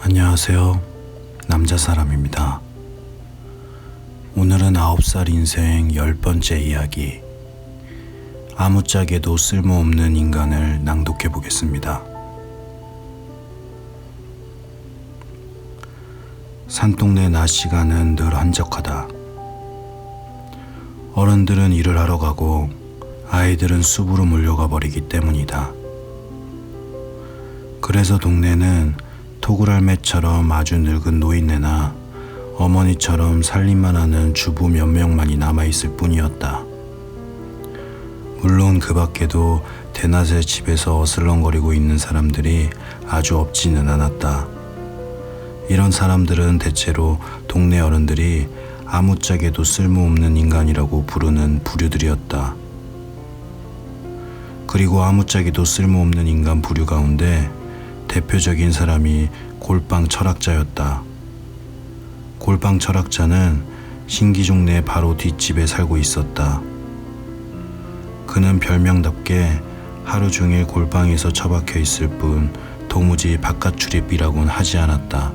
안녕하세요. 남자사람입니다. 오늘은 9살 인생 10번째 이야기, 아무짝에도 쓸모없는 인간을 낭독해 보겠습니다. 산동네 낮 시간은 늘 한적하다. 어른들은 일을 하러 가고 아이들은 숲으로 몰려가 버리기 때문이다. 그래서 동네는 토굴할매처럼 아주 늙은 노인네나 어머니처럼 살림만 하는 주부 몇 명만이 남아있을 뿐이었다. 물론 그 밖에도 대낮에 집에서 어슬렁거리고 있는 사람들이 아주 없지는 않았다. 이런 사람들은 대체로 동네 어른들이 아무짝에도 쓸모없는 인간이라고 부르는 부류들이었다. 그리고 아무짝에도 쓸모없는 인간 부류 가운데 대표적인 사람이 골방 철학자였다. 골방 철학자는 신기종내 바로 뒷집에 살고 있었다. 그는 별명답게 하루 종일 골방에서 처박혀 있을 뿐 도무지 바깥 출입이라고는 하지 않았다.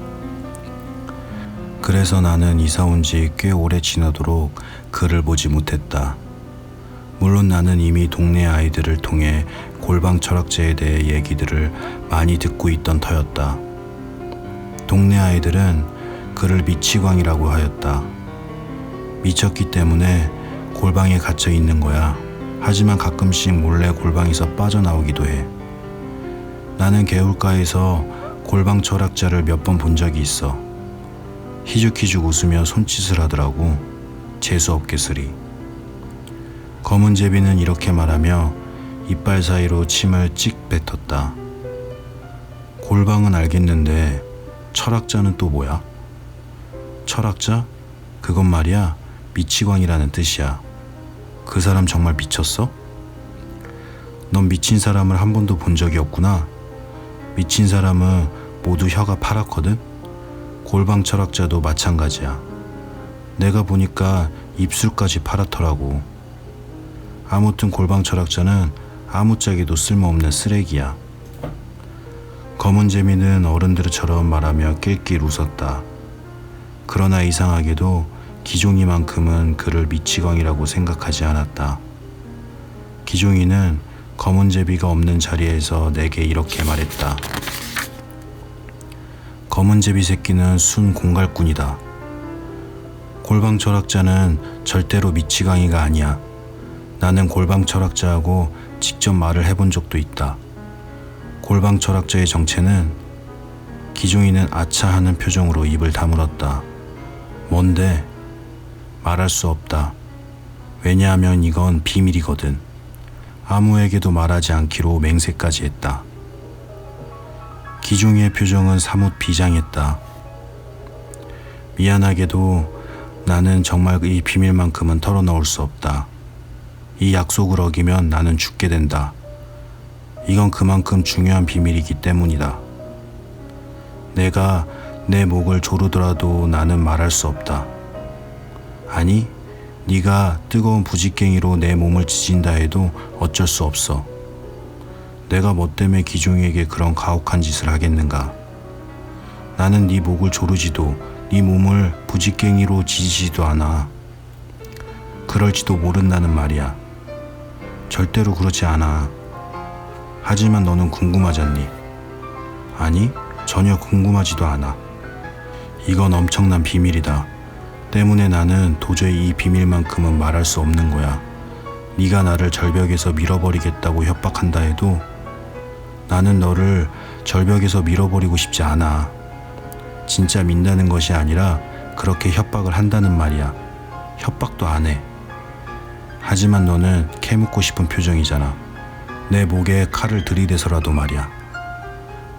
그래서 나는 이사 온 지 꽤 오래 지나도록 그를 보지 못했다. 물론 나는 이미 동네 아이들을 통해 골방 철학자에 대해 얘기들을 많이 듣고 있던 터였다. 동네 아이들은 그를 미치광이라고 하였다. 미쳤기 때문에 골방에 갇혀 있는 거야. 하지만 가끔씩 몰래 골방에서 빠져나오기도 해. 나는 개울가에서 골방 철학자를 몇 번 본 적이 있어. 희죽희죽 웃으며 손짓을 하더라고. 재수없게 쓰리. 검은 제비는 이렇게 말하며 이빨 사이로 침을 찍 뱉었다. 골방은 알겠는데 철학자는 또 뭐야? 철학자? 그건 말이야 미치광이라는 뜻이야. 그 사람 정말 미쳤어? 넌 미친 사람을 한 번도 본 적이 없구나. 미친 사람은 모두 혀가 파랗거든. 골방 철학자도 마찬가지야. 내가 보니까 입술까지 파랗더라고. 아무튼 골방 철학자는 아무짝에도 쓸모없는 쓰레기야. 검은 재미는 어른들처럼 말하며 낄낄 웃었다. 그러나 이상하게도 기종이만큼은 그를 미치광이라고 생각하지 않았다. 기종이는 검은 제비가 없는 자리에서 내게 이렇게 말했다. 검은 제비 새끼는 순 공갈꾼이다. 골방 철학자는 절대로 미치광이가 아니야. 나는 골방 철학자하고 직접 말을 해본 적도 있다. 골방 철학자의 정체는 기종이는 아차 하는 표정으로 입을 다물었다. 뭔데? 말할 수 없다. 왜냐하면 이건 비밀이거든. 아무에게도 말하지 않기로 맹세까지 했다. 기종이의 표정은 사뭇 비장했다. 미안하게도 나는 정말 이 비밀만큼은 털어놓을 수 없다. 이 약속을 어기면 나는 죽게 된다. 이건 그만큼 중요한 비밀이기 때문이다. 내가 내 목을 조르더라도 나는 말할 수 없다. 아니, 네가 뜨거운 부직갱이로 내 몸을 지진다 해도 어쩔 수 없어. 내가 뭐 때문에 기종에게 그런 가혹한 짓을 하겠는가. 나는 네 목을 조르지도 네 몸을 부직갱이로 지지지도 않아. 그럴지도 모른다는 말이야. 절대로 그렇지 않아. 하지만 너는 궁금하잖니? 아니, 전혀 궁금하지도 않아. 이건 엄청난 비밀이다. 때문에 나는 도저히 이 비밀만큼은 말할 수 없는 거야. 네가 나를 절벽에서 밀어버리겠다고 협박한다 해도 나는 너를 절벽에서 밀어버리고 싶지 않아. 진짜 민다는 것이 아니라 그렇게 협박을 한다는 말이야. 협박도 안 해. 하지만 너는 캐묻고 싶은 표정이잖아. 내 목에 칼을 들이대서라도 말이야.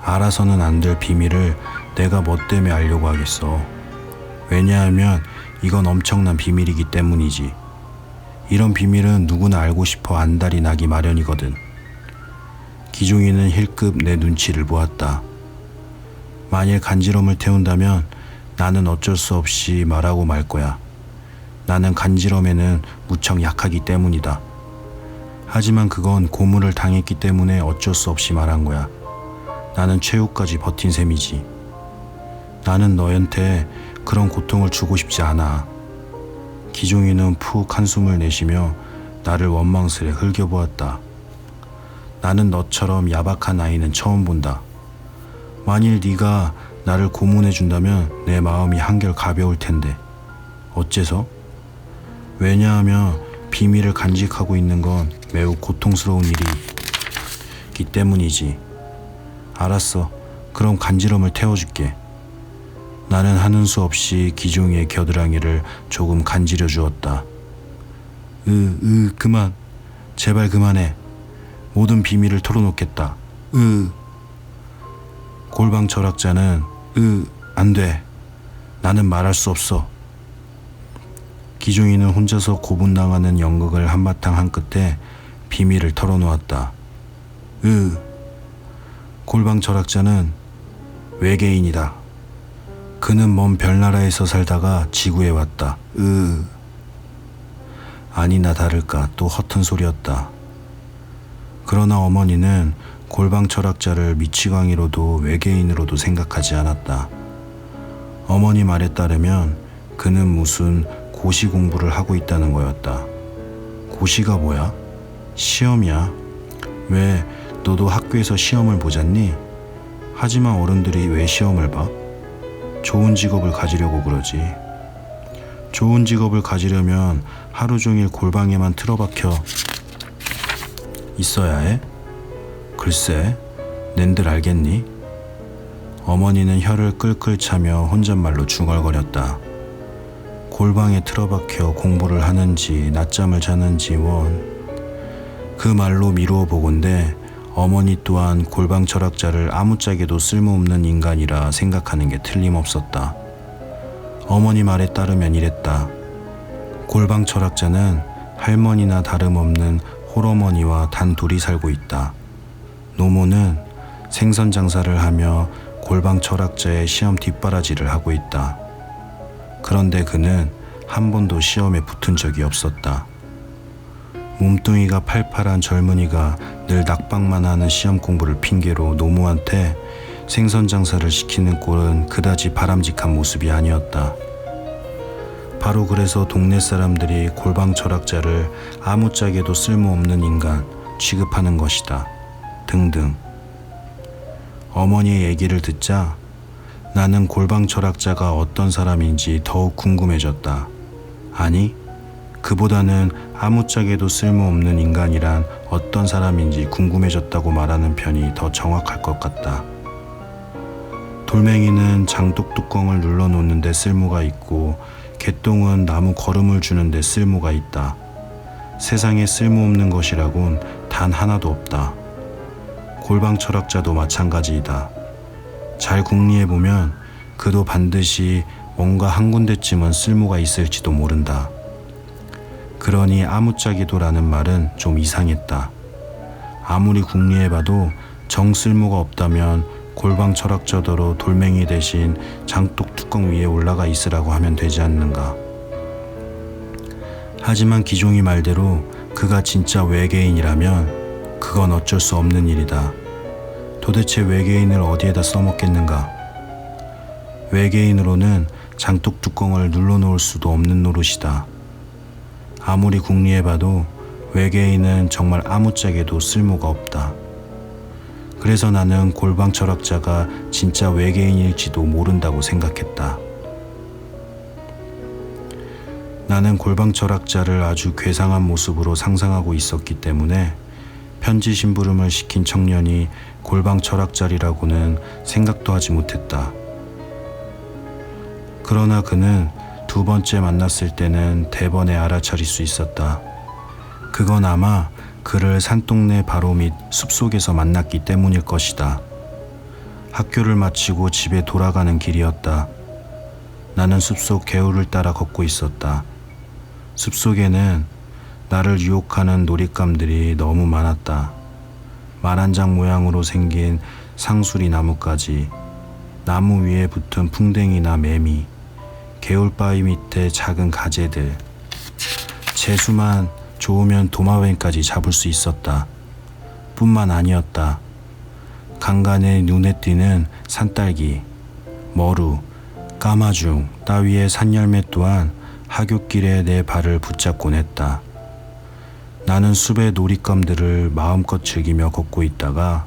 알아서는 안 될 비밀을 내가 뭐 때문에 알려고 하겠어. 왜냐하면 이건 엄청난 비밀이기 때문이지. 이런 비밀은 누구나 알고 싶어 안달이 나기 마련이거든. 기종이는 힐끗 내 눈치를 보았다. 만일 간지럼을 태운다면 나는 어쩔 수 없이 말하고 말 거야. 나는 간지럼에는 무척 약하기 때문이다. 하지만 그건 고문을 당했기 때문에 어쩔 수 없이 말한 거야. 나는 최후까지 버틴 셈이지. 나는 너한테 그런 고통을 주고 싶지 않아. 기종이는 푹 한숨을 내쉬며 나를 원망스레 흘겨보았다. 나는 너처럼 야박한 아이는 처음 본다. 만일 네가 나를 고문해준다면 내 마음이 한결 가벼울 텐데. 어째서? 왜냐하면 비밀을 간직하고 있는 건 매우 고통스러운 일이기 때문이지. 알았어. 그럼 간지럼을 태워줄게. 나는 하는 수 없이 기종이의 겨드랑이를 조금 간지려 주었다. 그만. 제발 그만해. 모든 비밀을 털어놓겠다. 골방 철학자는 안 돼. 나는 말할 수 없어. 기종이는 혼자서 고분당하는 연극을 한바탕 한 끝에 비밀을 털어놓았다. 골방 철학자는 외계인이다. 그는 먼 별나라에서 살다가 지구에 왔다. 아니나 다를까 또 허튼 소리였다. 그러나 어머니는 골방 철학자를 미치광이로도 외계인으로도 생각하지 않았다. 어머니 말에 따르면 그는 무슨 고시 공부를 하고 있다는 거였다. 고시가 뭐야? 시험이야. 왜 너도 학교에서 시험을 보잖니? 하지만 어른들이 왜 시험을 봐? 좋은 직업을 가지려고 그러지. 좋은 직업을 가지려면 하루 종일 골방에만 틀어박혀 있어야 해? 글쎄, 낸들 알겠니? 어머니는 혀를 끌끌 차며 혼잣말로 중얼거렸다. 골방에 틀어박혀 공부를 하는지 낮잠을 자는지 그 말로 미루어 보건대 어머니 또한 골방 철학자를 아무짝에도 쓸모없는 인간이라 생각하는 게 틀림없었다. 어머니 말에 따르면 이랬다. 골방 철학자는 할머니나 다름없는 홀어머니와 단 둘이 살고 있다. 노모는 생선 장사를 하며 골방 철학자의 시험 뒷바라지를 하고 있다. 그런데 그는 한 번도 시험에 붙은 적이 없었다. 몸뚱이가 팔팔한 젊은이가 늘 낙방만 하는 시험 공부를 핑계로 노모한테 생선 장사를 시키는 꼴은 그다지 바람직한 모습이 아니었다. 바로 그래서 동네 사람들이 골방 철학자를 아무짝에도 쓸모없는 인간 취급하는 것이다. 등등. 어머니의 얘기를 듣자 나는 골방 철학자가 어떤 사람인지 더욱 궁금해졌다. 아니, 그보다는 아무짝에도 쓸모없는 인간이란 어떤 사람인지 궁금해졌다고 말하는 편이 더 정확할 것 같다. 돌멩이는 장독 뚜껑을 눌러놓는 데 쓸모가 있고 개똥은 나무 거름을 주는 데 쓸모가 있다. 세상에 쓸모없는 것이라곤 단 하나도 없다. 골방 철학자도 마찬가지이다. 잘 궁리해보면 그도 반드시 뭔가 한 군데쯤은 쓸모가 있을지도 모른다. 그러니 아무짝에도라는 말은 좀 이상했다. 아무리 궁리해봐도 정 쓸모가 없다면 골방 철학자더러 돌멩이 대신 장독 뚜껑 위에 올라가 있으라고 하면 되지 않는가. 하지만 기종이 말대로 그가 진짜 외계인이라면 그건 어쩔 수 없는 일이다. 도대체 외계인을 어디에다 써먹겠는가? 외계인으로는 장독 뚜껑을 눌러놓을 수도 없는 노릇이다. 아무리 궁리해봐도 외계인은 정말 아무짝에도 쓸모가 없다. 그래서 나는 골방 철학자가 진짜 외계인일지도 모른다고 생각했다. 나는 골방 철학자를 아주 괴상한 모습으로 상상하고 있었기 때문에 편지 심부름을 시킨 청년이 골방 철학자리라고는 생각도 하지 못했다. 그러나 그는 두 번째 만났을 때는 대번에 알아차릴 수 있었다. 그건 아마 그를 산동네 바로 밑 숲속에서 만났기 때문일 것이다. 학교를 마치고 집에 돌아가는 길이었다. 나는 숲속 개울을 따라 걷고 있었다. 숲속에는 나를 유혹하는 놀잇감들이 너무 많았다. 말 한 장 모양으로 생긴 상수리 나무까지, 나무 위에 붙은 풍뎅이나 매미, 개울바위 밑에 작은 가재들, 재수만 좋으면 도마뱀까지 잡을 수 있었다. 뿐만 아니었다. 간간에 눈에 띄는 산딸기, 머루, 까마중 따위의 산열매 또한 하굣길에 내 발을 붙잡곤 했다. 나는 숲의 놀잇감들을 마음껏 즐기며 걷고 있다가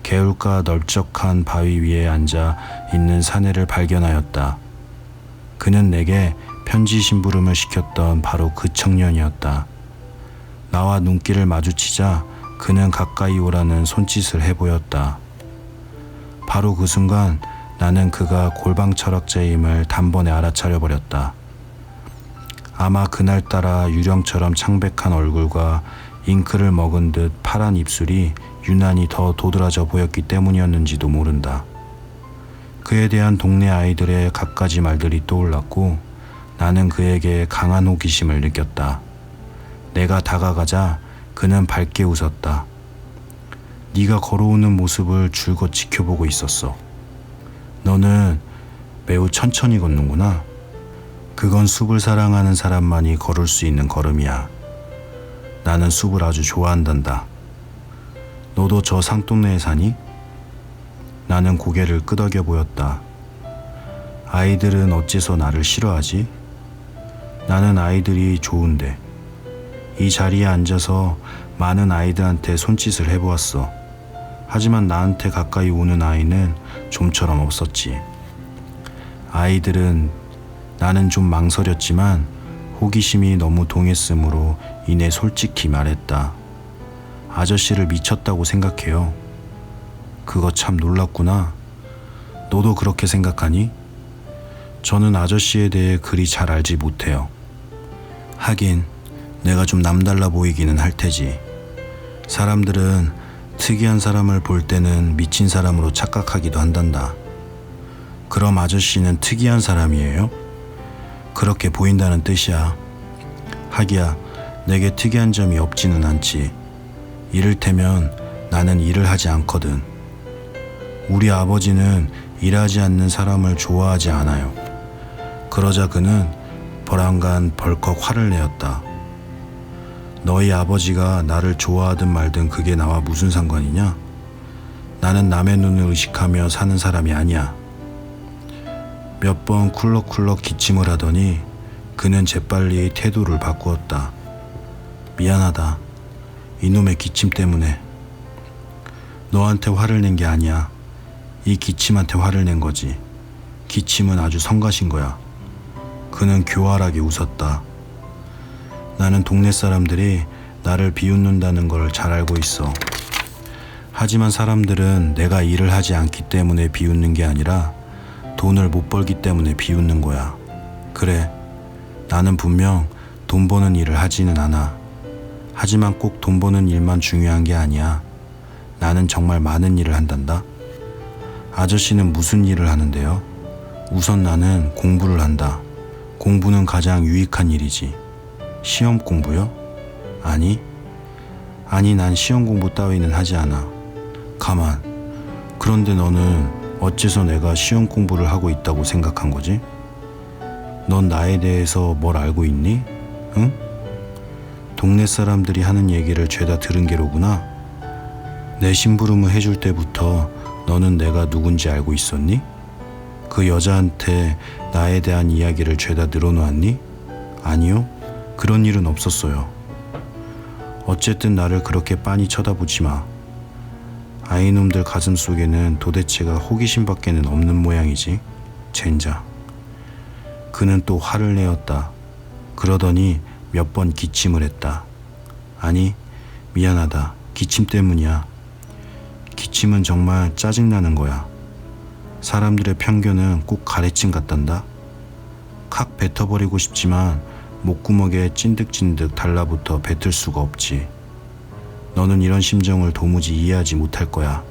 개울가 넓적한 바위 위에 앉아 있는 사내를 발견하였다. 그는 내게 편지 심부름을 시켰던 바로 그 청년이었다. 나와 눈길을 마주치자 그는 가까이 오라는 손짓을 해보였다. 바로 그 순간 나는 그가 골방 철학자임을 단번에 알아차려 버렸다. 아마 그날따라 유령처럼 창백한 얼굴과 잉크를 먹은 듯 파란 입술이 유난히 더 도드라져 보였기 때문이었는지도 모른다. 그에 대한 동네 아이들의 갖가지 말들이 떠올랐고 나는 그에게 강한 호기심을 느꼈다. 내가 다가가자 그는 밝게 웃었다. 네가 걸어오는 모습을 줄곧 지켜보고 있었어. 너는 매우 천천히 걷는구나. 그건 숲을 사랑하는 사람만이 걸을 수 있는 걸음이야. 나는 숲을 아주 좋아한단다. 너도 저 상동네에 사니? 나는 고개를 끄덕여 보였다. 아이들은 어째서 나를 싫어하지? 나는 아이들이 좋은데. 이 자리에 앉아서 많은 아이들한테 손짓을 해보았어. 하지만 나한테 가까이 오는 아이는 좀처럼 없었지. 아이들은 나는 좀 망설였지만 호기심이 너무 동했으므로 이내 솔직히 말했다. 아저씨를 미쳤다고 생각해요. 그거 참 놀랍구나. 너도 그렇게 생각하니? 저는 아저씨에 대해 그리 잘 알지 못해요. 하긴 내가 좀 남달라 보이기는 할 테지. 사람들은 특이한 사람을 볼 때는 미친 사람으로 착각하기도 한단다. 그럼 아저씨는 특이한 사람이에요? 그렇게 보인다는 뜻이야. 하기야 내게 특이한 점이 없지는 않지. 이를테면 나는 일을 하지 않거든. 우리 아버지는 일하지 않는 사람을 좋아하지 않아요. 그러자 그는 버랑간 벌컥 화를 내었다. 너희 아버지가 나를 좋아하든 말든 그게 나와 무슨 상관이냐? 나는 남의 눈을 의식하며 사는 사람이 아니야. 몇 번 쿨럭쿨럭 기침을 하더니 그는 재빨리 태도를 바꾸었다. 미안하다. 이놈의 기침 때문에. 너한테 화를 낸 게 아니야. 이 기침한테 화를 낸 거지. 기침은 아주 성가신 거야. 그는 교활하게 웃었다. 나는 동네 사람들이 나를 비웃는다는 걸 잘 알고 있어. 하지만 사람들은 내가 일을 하지 않기 때문에 비웃는 게 아니라 돈을 못 벌기 때문에 비웃는 거야. 그래, 나는 분명 돈 버는 일을 하지는 않아. 하지만 꼭 돈 버는 일만 중요한 게 아니야. 나는 정말 많은 일을 한단다. 아저씨는 무슨 일을 하는데요? 우선 나는 공부를 한다. 공부는 가장 유익한 일이지. 시험 공부요? 아니, 난 시험 공부 따위는 하지 않아. 가만, 그런데 너는 어째서 내가 시험 공부를 하고 있다고 생각한 거지? 넌 나에 대해서 뭘 알고 있니? 응? 동네 사람들이 하는 얘기를 죄다 들은 게로구나. 내 심부름을 해줄 때부터 너는 내가 누군지 알고 있었니? 그 여자한테 나에 대한 이야기를 죄다 늘어놓았니? 아니요, 그런 일은 없었어요. 어쨌든 나를 그렇게 빤히 쳐다보지 마. 아이놈들 가슴 속에는 도대체가 호기심밖에는 없는 모양이지. 젠장. 그는 또 화를 내었다. 그러더니 몇 번 기침을 했다. 아니, 미안하다. 기침 때문이야. 기침은 정말 짜증나는 거야. 사람들의 편견은 꼭 가래침 같단다. 칵 뱉어버리고 싶지만 목구멍에 찐득찐득 달라붙어 뱉을 수가 없지. 너는 이런 심정을 도무지 이해하지 못할 거야.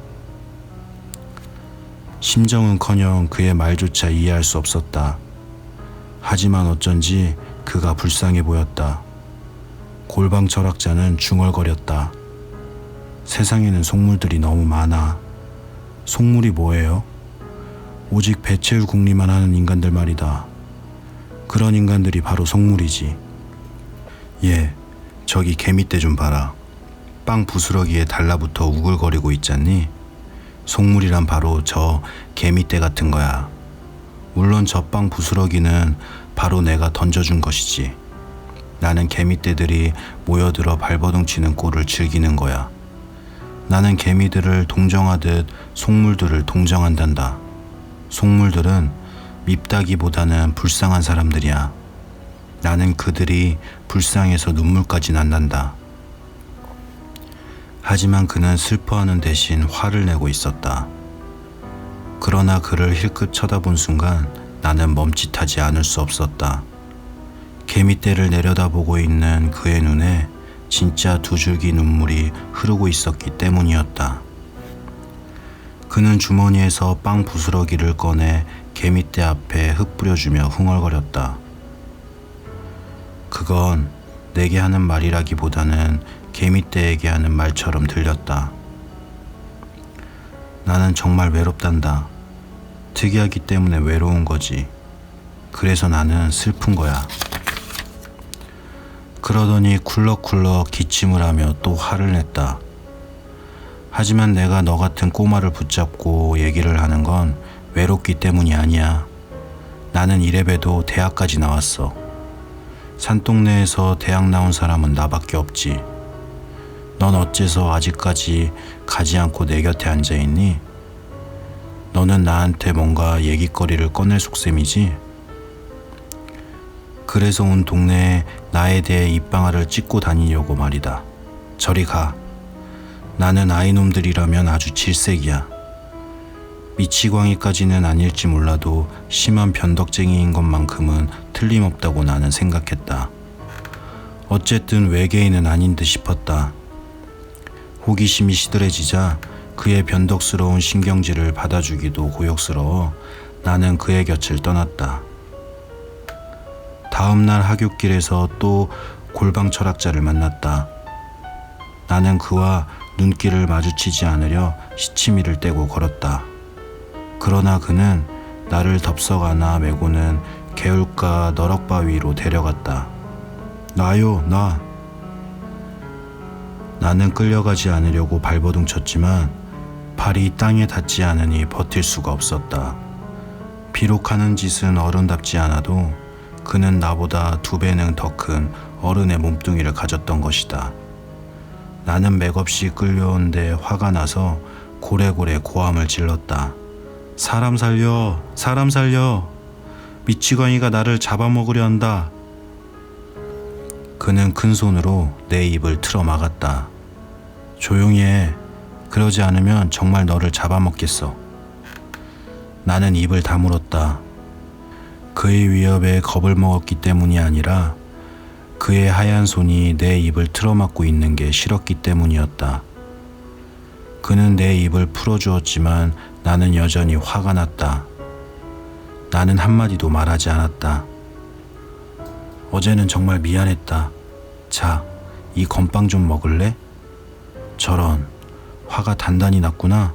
심정은커녕 그의 말조차 이해할 수 없었다. 하지만 어쩐지 그가 불쌍해 보였다. 골방 철학자는 중얼거렸다. 세상에는 속물들이 너무 많아. 속물이 뭐예요? 오직 배 채울 궁리만 하는 인간들 말이다. 그런 인간들이 바로 속물이지. 예, 저기 개미떼 좀 봐라. 빵 부스러기에 달라붙어 우글거리고 있잖니? 속물이란 바로 저 개미떼 같은 거야. 물론 저 빵 부스러기는 바로 내가 던져준 것이지. 나는 개미떼들이 모여들어 발버둥 치는 꼴을 즐기는 거야. 나는 개미들을 동정하듯 속물들을 동정한단다. 속물들은 밉다기보다는 불쌍한 사람들이야. 나는 그들이 불쌍해서 눈물까지 난단다. 하지만 그는 슬퍼하는 대신 화를 내고 있었다. 그러나 그를 힐끗 쳐다본 순간 나는 멈칫하지 않을 수 없었다. 개미떼를 내려다보고 있는 그의 눈에 진짜 두 줄기 눈물이 흐르고 있었기 때문이었다. 그는 주머니에서 빵 부스러기를 꺼내 개미떼 앞에 흙 뿌려주며 흥얼거렸다. 그건 내게 하는 말이라기보다는 개미떼에게 하는 말처럼 들렸다. 나는 정말 외롭단다. 특이하기 때문에 외로운 거지. 그래서 나는 슬픈 거야. 그러더니 쿨럭쿨럭 기침을 하며 또 화를 냈다. 하지만 내가 너 같은 꼬마를 붙잡고 얘기를 하는 건 외롭기 때문이 아니야. 나는 이래봬도 대학까지 나왔어. 산동네에서 대학 나온 사람은 나밖에 없지. 넌 어째서 아직까지 가지 않고 내 곁에 앉아있니? 너는 나한테 뭔가 얘기거리를 꺼낼 속셈이지? 그래서 온 동네에 나에 대해 입방아를 찍고 다니려고 말이다. 저리 가. 나는 아이놈들이라면 아주 질색이야. 미치광이까지는 아닐지 몰라도 심한 변덕쟁이인 것만큼은 틀림없다고 나는 생각했다. 어쨌든 외계인은 아닌 듯 싶었다. 호기심이 시들해지자 그의 변덕스러운 신경질을 받아주기도 고역스러워 나는 그의 곁을 떠났다. 다음 날 하굣길에서 또 골방 철학자를 만났다. 나는 그와 눈길을 마주치지 않으려 시치미를 떼고 걸었다. 그러나 그는 나를 덥석 안아 메고는 개울가 너럭바위로 데려갔다. 나요, 나. 나는 끌려가지 않으려고 발버둥 쳤지만 발이 땅에 닿지 않으니 버틸 수가 없었다. 비록 하는 짓은 어른답지 않아도 그는 나보다 2배는 더 큰 어른의 몸뚱이를 가졌던 것이다. 나는 맥없이 끌려온 데 화가 나서 고래고래 고함을 질렀다. 사람 살려! 사람 살려! 미치광이가 나를 잡아먹으려 한다. 그는 큰 손으로 내 입을 틀어 막았다. 조용히 해. 그러지 않으면 정말 너를 잡아먹겠어. 나는 입을 다물었다. 그의 위협에 겁을 먹었기 때문이 아니라 그의 하얀 손이 내 입을 틀어막고 있는 게 싫었기 때문이었다. 그는 내 입을 풀어주었지만 나는 여전히 화가 났다. 나는 한마디도 말하지 않았다. 어제는 정말 미안했다. 자, 이 건빵 좀 먹을래? 저런, 화가 단단히 났구나.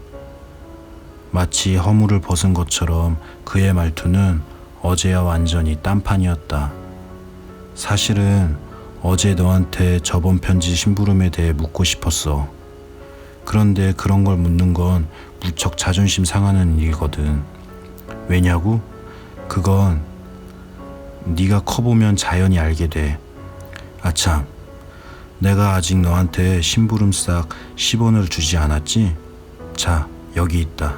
마치 허물을 벗은 것처럼 그의 말투는 어제와 완전히 딴판이었다. 사실은 어제 너한테 저번 편지 심부름에 대해 묻고 싶었어. 그런데 그런 걸 묻는 건 무척 자존심 상하는 일이거든. 왜냐고? 그건 네가 커보면 자연히 알게 돼. 아참, 내가 아직 너한테 심부름싹 10원을 주지 않았지? 자, 여기 있다.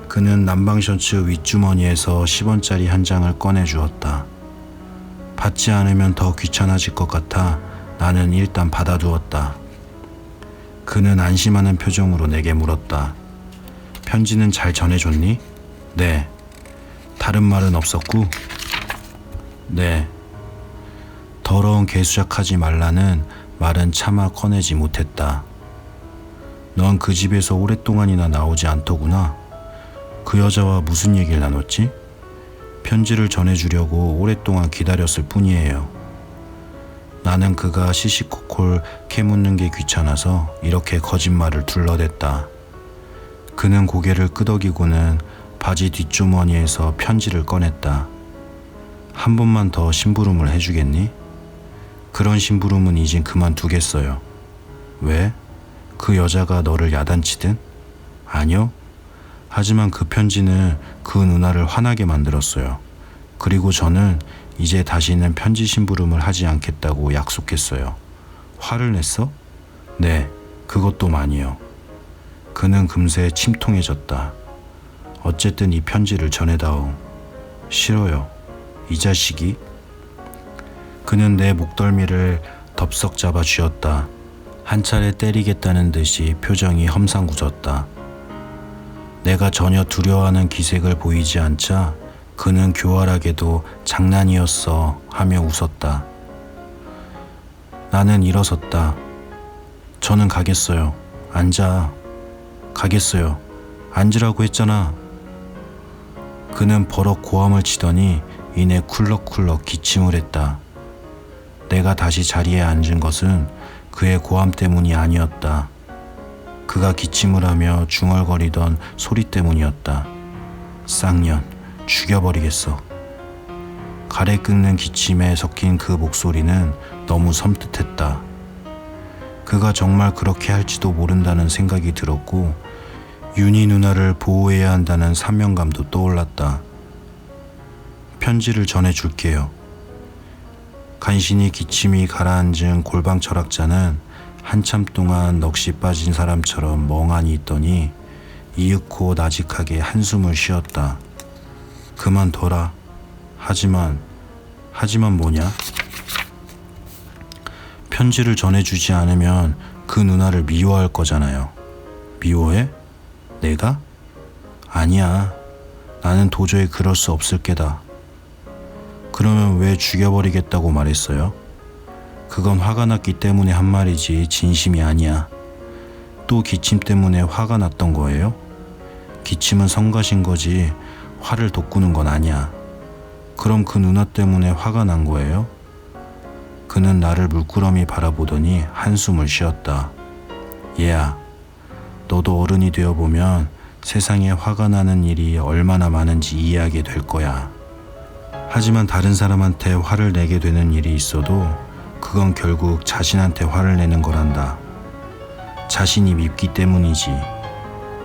그는 남방 셔츠 윗주머니에서 10원짜리 한 장을 꺼내 주었다. 받지 않으면 더 귀찮아질 것 같아 나는 일단 받아두었다. 그는 안심하는 표정으로 내게 물었다. 편지는 잘 전해줬니? 네. 다른 말은 없었고? 네. 더러운 개수작하지 말라는 말은 차마 꺼내지 못했다. 넌 그 집에서 오랫동안이나 나오지 않더구나. 그 여자와 무슨 얘기를 나눴지? 편지를 전해주려고 오랫동안 기다렸을 뿐이에요. 나는 그가 시시콜콜 캐묻는 게 귀찮아서 이렇게 거짓말을 둘러댔다. 그는 고개를 끄덕이고는 바지 뒷주머니에서 편지를 꺼냈다. 한 번만 더 심부름을 해주겠니? 그런 심부름은 이젠 그만두겠어요. 왜? 그 여자가 너를 야단치든? 아니요. 하지만 그 편지는 그 누나를 화나게 만들었어요. 그리고 저는 이제 다시는 편지 심부름을 하지 않겠다고 약속했어요. 화를 냈어? 네, 그것도 많이요. 그는 금세 침통해졌다. 어쨌든 이 편지를 전해다오. 싫어요. 이 자식이? 그는 내 목덜미를 덥석 잡아 쥐었다. 한 차례 때리겠다는 듯이 표정이 험상궂었다. 내가 전혀 두려워하는 기색을 보이지 않자 그는 교활하게도 장난이었어 하며 웃었다. 나는 일어섰다. 저는 가겠어요. 앉아. 가겠어요. 앉으라고 했잖아. 그는 버럭 고함을 치더니 이내 쿨럭쿨럭 기침을 했다. 내가 다시 자리에 앉은 것은 그의 고함 때문이 아니었다. 그가 기침을 하며 중얼거리던 소리 때문이었다. 쌍년, 죽여버리겠어. 가래 끓는 기침에 섞인 그 목소리는 너무 섬뜩했다. 그가 정말 그렇게 할지도 모른다는 생각이 들었고 윤희 누나를 보호해야 한다는 사명감도 떠올랐다. 편지를 전해줄게요. 간신히 기침이 가라앉은 골방 철학자는 한참 동안 넋이 빠진 사람처럼 멍하니 있더니 이윽고 나직하게 한숨을 쉬었다. 그만둬라. 하지만 뭐냐? 편지를 전해주지 않으면 그 누나를 미워할 거잖아요. 미워해? 내가? 아니야. 나는 도저히 그럴 수 없을 게다. 그러면 왜 죽여버리겠다고 말했어요? 그건 화가 났기 때문에 한 말이지 진심이 아니야. 또 기침 때문에 화가 났던 거예요? 기침은 성가신 거지 화를 돋구는 건 아니야. 그럼 그 누나 때문에 화가 난 거예요? 그는 나를 물끄러미 바라보더니 한숨을 쉬었다. 얘야, 너도 어른이 되어보면 세상에 화가 나는 일이 얼마나 많은지 이해하게 될 거야. 하지만 다른 사람한테 화를 내게 되는 일이 있어도 그건 결국 자신한테 화를 내는 거란다. 자신이 밉기 때문이지.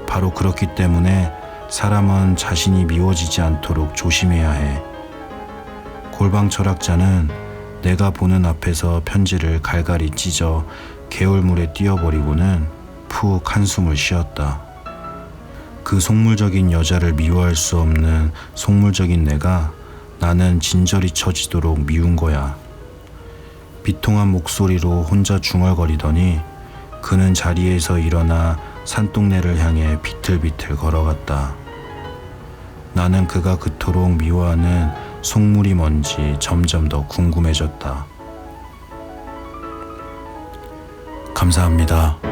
바로 그렇기 때문에 사람은 자신이 미워지지 않도록 조심해야 해. 골방 철학자는 내가 보는 앞에서 편지를 갈갈이 찢어 개울물에 띄워버리고는 푹 한숨을 쉬었다. 그 속물적인 여자를 미워할 수 없는 속물적인 내가 나는 진저리 처지도록 미운 거야. 비통한 목소리로 혼자 중얼거리더니 그는 자리에서 일어나 산동네를 향해 비틀비틀 걸어갔다. 나는 그가 그토록 미워하는 속물이 뭔지 점점 더 궁금해졌다. 감사합니다.